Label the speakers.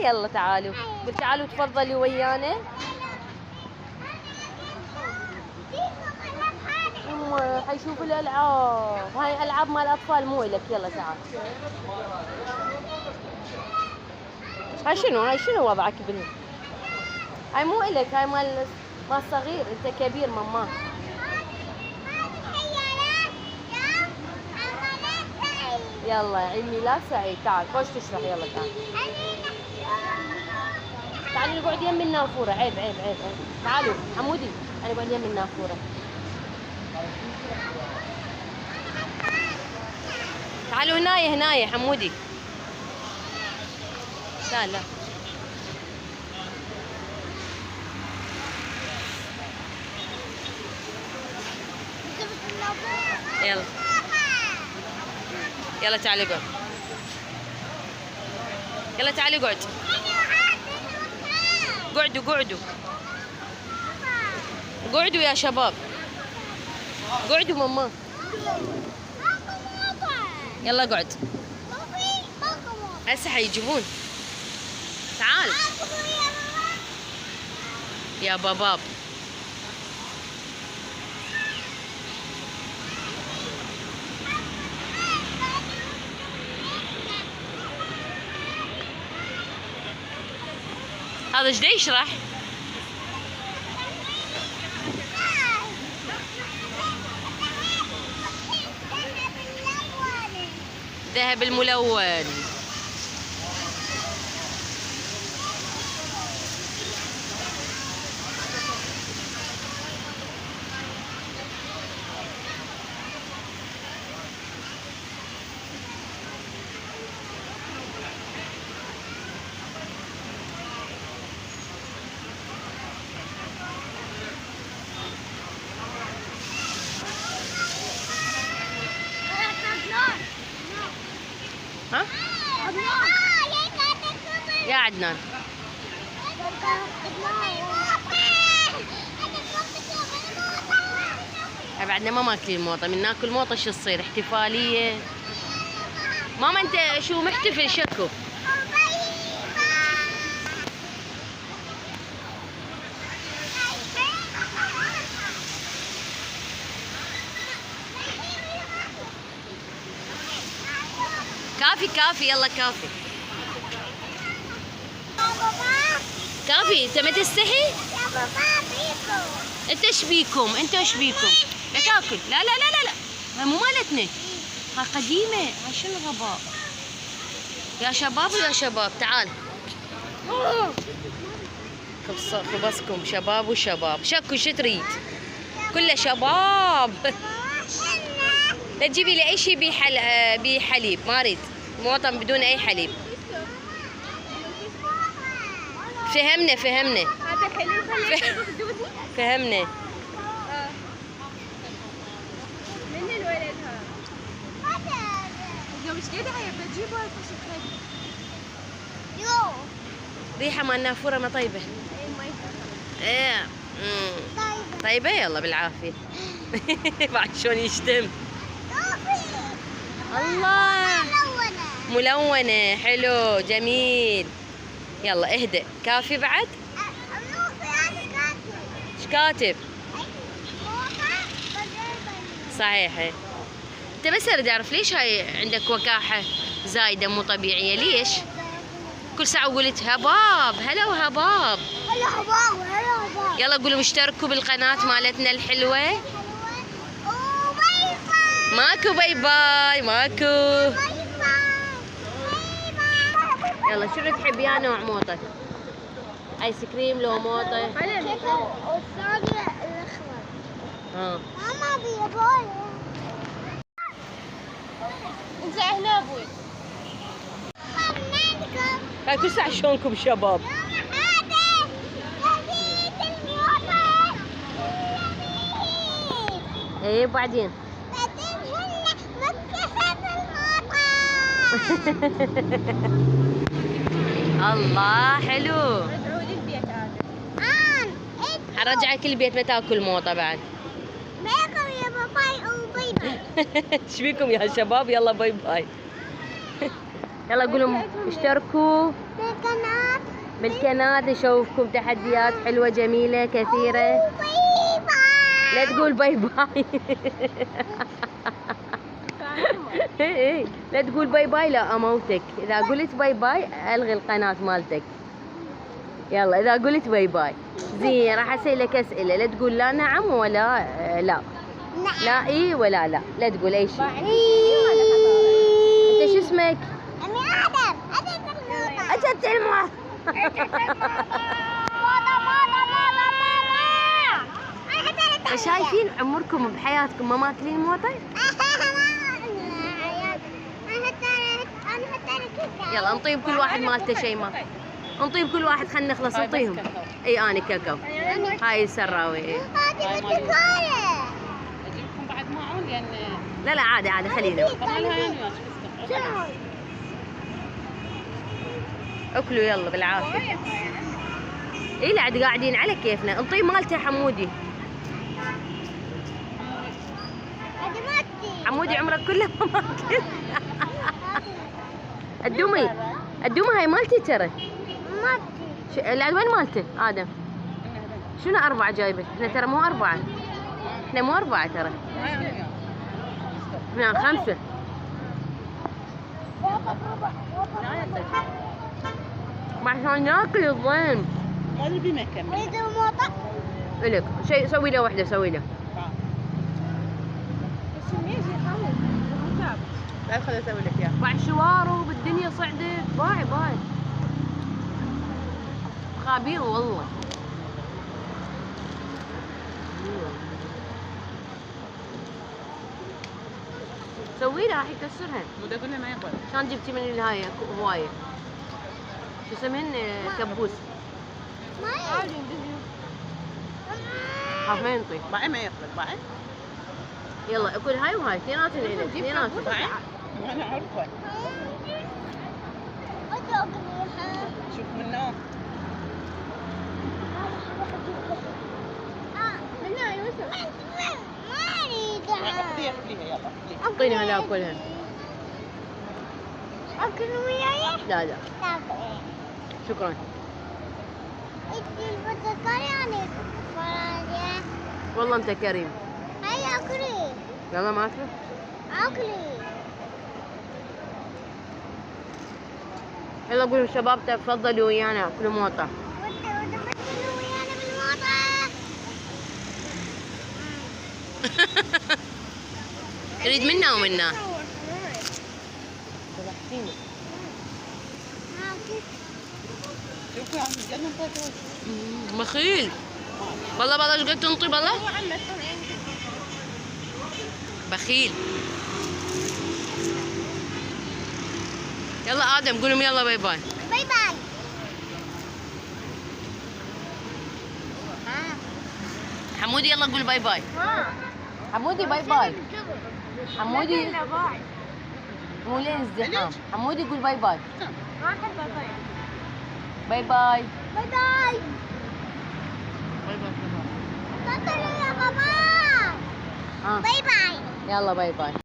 Speaker 1: يلا تعالوا. قول تعالوا تفضلوا ويانا. حيشوفوا الالعاب، هاي العاب مال الاطفال مو الك. يلا تعال. هاي شنو وضعك بني؟ هاي مو الك، هاي مال صغير، انت كبير ماما. يلا عيد ميلاد سعيد. تعال خوش تشرح. يلا تعال تعالوا نقعد يم النافوره. عيب. تعالوا حمودي انا نقعد يم النافوره. تعالوا هنايا حمودي. لا يلا تعالوا اقعد. يلا تعالوا اقعد. قعدوا يا شباب. قعدوا ماما. يلا اقعد. هسه حيجيبون. تعال يا باباب. هذا ايش يشرح؟ ذهب الملون. ها؟ يا عدنان بعدنا ما ماكلين موطه. من ناكل موطه شو تصير؟ احتفاليه. ماما انت شو محتفل شكو؟ كافي يلا كافي. كافي انت ما تستحي؟ يا بابا بيكم. انت ايش بيكم؟ لا تاكل. لا هاي مو مالتنا، هاي قديمه. هاي شنو الغباء يا شباب. تعال خبصكم شباب وشباب. شكو شو تريد؟ كله شباب. لا تجيبي لي اي شيء بحليب. ما اريد موطن بدون اي حليب. فهمنا فهمنا.
Speaker 2: من الولد هذا؟ مش كده هيبقى يو
Speaker 1: ريحه مال نافوره ما طيبه. ايه طيبه. يلا بالعافيه. بعد شلون يشتم. الله ملونه. حلو جميل. يلا اهدأ. كافي بعد؟ ايش كاتب؟ صحيح. انت بس اريد اعرف ليش هاي عندك وكاحه زايده مو طبيعيه؟ ليش؟ كل ساعه قلت هباب. هلا وهباب. يلا قولوا اشتركوا بالقناه مالتنا الحلوه. ماكو باي باي. ماكو. يلا شنو تحبي يا نوع موطه؟ ايس كريم لو موطه؟
Speaker 2: والثاني الاخضر.
Speaker 1: ماما
Speaker 2: بيبول. انت هنا ابوي.
Speaker 1: هاي كل ساعه شلونكم شباب؟ ايه بعدين الله حلو.
Speaker 2: رجعوا لي البيت عادي.
Speaker 1: حرجعك البيت ما تاكل موطه بعد.
Speaker 2: بيكم يا باباي او باي باي.
Speaker 1: ايش بيكم يا شباب؟ يلا باي باي. يلا قولوا اشتركوا
Speaker 2: بالقناة
Speaker 1: بالقناة نشوفكم تحديات حلوة جميلة كثيرة.
Speaker 2: باي باي.
Speaker 1: لا تقول باي باي. إيه، لا تقول باي باي، لا اموتك. اذا قلت باي باي الغي القناة مالتك. يلا اذا قلت باي باي زين راح اسالك اسئلة، لا تقول لا نعم ولا لا. لا اي ولا لا، لا تقول اي شيء. انت شو اسمك؟
Speaker 2: أمي آدم. أجت الموضة.
Speaker 1: اجت الموت. شايفين عمركم بحياتكم ما ماكلين موطة؟ يلا نطيب كل واحد مالته شيء. ما نطيب كل واحد، خلينا نخلص نطيهم. اي انا كاكاو. هاي السراوي.
Speaker 3: اجيب لكم بعد معون لان
Speaker 1: لا لا عادي عادي خلينا. اكلوا يلا بالعافيه. اي لا عاد قاعدين على كيفنا. نطيب مالته حمودي. حمودي عمرك كله ما ماكل. الدومي هاي مالتي ترى. الالوان مالته ادم. شنو 4 جايبه؟ احنا ترى مو 4، احنا مو 4 ترى، احنا 5. عشان ناكل الظلم.
Speaker 3: ما نبي مكان.
Speaker 1: الك شيء سوي له وحده، سوي له.
Speaker 3: لا خليني اسوي لك اياه.
Speaker 1: باع شوارو بالدنيا صعدت. باي خابير والله. سوي لها راح يكسرها.
Speaker 3: وده قلنا ما يقبل.
Speaker 1: شلون جبتي من الهاي هوايه؟ شو اسمهن؟ كبوس. خاف ما ينطي.
Speaker 3: باعي ما يقبل باعي.
Speaker 1: يلا اكل هاي وهاي اثنيناتهم الك، اثنيناتهم.
Speaker 3: باعي. انا عارفه. شوف منه. خذيها يلا.
Speaker 1: اعطيني هلا اكلها.
Speaker 2: أكل وياي؟
Speaker 1: لا شكرا. والله انت كريم.
Speaker 2: هيا أكلي.
Speaker 1: يلا ما اكله.
Speaker 2: أكلي.
Speaker 1: يلا قولوا الشباب تفضلوا ويانا كلوا موطة.
Speaker 2: وتفضلوا ويانا بالموضة.
Speaker 1: يريد منا ومنا.
Speaker 3: شوف يا عمي جنن طيب.
Speaker 1: بخيل والله. بالله ايش قد تنطي بالله. بخيل. يلا ادم قولهم يلا باي باي.
Speaker 2: باي باي.
Speaker 1: حمودي يلا قول باي باي. حمودي باي باي. حمودي مو لين ازدحام. حمودي قول باي باي.
Speaker 2: ما أحب باي باي.
Speaker 1: باي باي.
Speaker 2: باي باي. تفضلوا يا بابا. باي باي.
Speaker 1: يلا باي باي.